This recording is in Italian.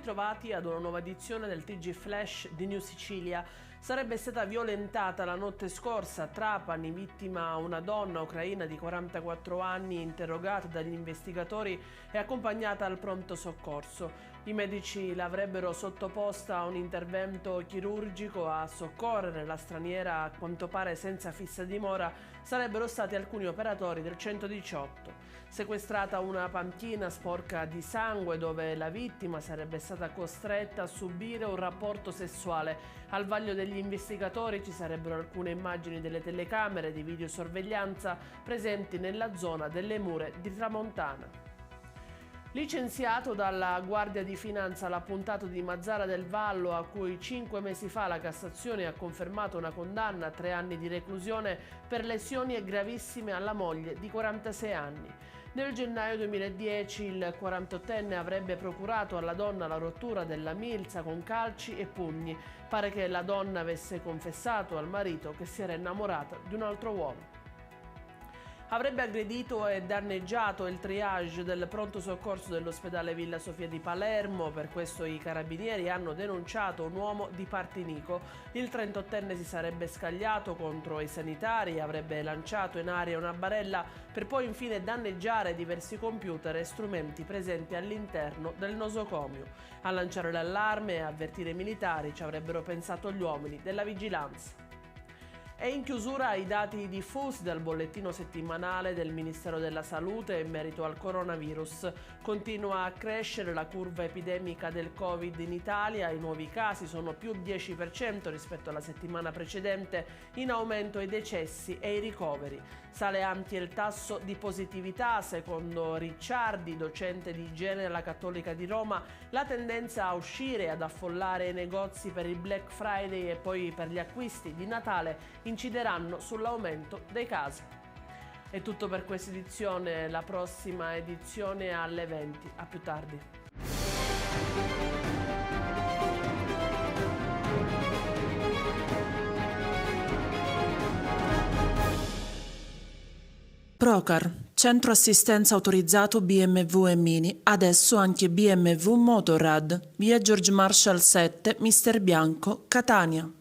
ritrovati ad una nuova edizione del TG Flash di New Sicilia. Sarebbe stata violentata la notte scorsa a Trapani, vittima una donna ucraina di 44 anni interrogata dagli investigatori e accompagnata al pronto soccorso. I medici l'avrebbero sottoposta a un intervento chirurgico. A soccorrere la straniera, a quanto pare senza fissa dimora, sarebbero stati alcuni operatori del 118. Sequestrata una panchina sporca di sangue dove la vittima sarebbe stata costretta a subire un rapporto sessuale. Al vaglio degli investigatori ci sarebbero alcune immagini delle telecamere di videosorveglianza presenti nella zona delle Mure di Tramontana. Licenziato dalla Guardia di Finanza l'appuntato di Mazara del Vallo, a cui 5 mesi fa la Cassazione ha confermato una condanna a 3 anni di reclusione per lesioni gravissime alla moglie di 46 anni. Nel gennaio 2010 il 48enne avrebbe procurato alla donna la rottura della milza con calci e pugni. Pare che la donna avesse confessato al marito che si era innamorata di un altro uomo. Avrebbe aggredito e danneggiato il triage del pronto soccorso dell'ospedale Villa Sofia di Palermo. Per questo i carabinieri hanno denunciato un uomo di Partinico. Il 38enne si sarebbe scagliato contro i sanitari, avrebbe lanciato in aria una barella per poi infine danneggiare diversi computer e strumenti presenti all'interno del nosocomio. A lanciare l'allarme e avvertire i militari ci avrebbero pensato gli uomini della vigilanza. E in chiusura i dati diffusi dal bollettino settimanale del Ministero della Salute in merito al coronavirus. Continua a crescere la curva epidemica del Covid in Italia, i nuovi casi sono più 10% rispetto alla settimana precedente, in aumento i decessi e i ricoveri. Sale anche il tasso di positività, secondo Ricciardi, docente di igiene alla Cattolica di Roma. La tendenza a uscire e ad affollare i negozi per il Black Friday e poi per gli acquisti di Natale incideranno sull'aumento dei casi. È tutto per questa edizione, la prossima edizione alle 20. A più tardi. Procar, centro assistenza autorizzato BMW e Mini, adesso anche BMW Motorrad, via George Marshall 7, Mister Bianco, Catania.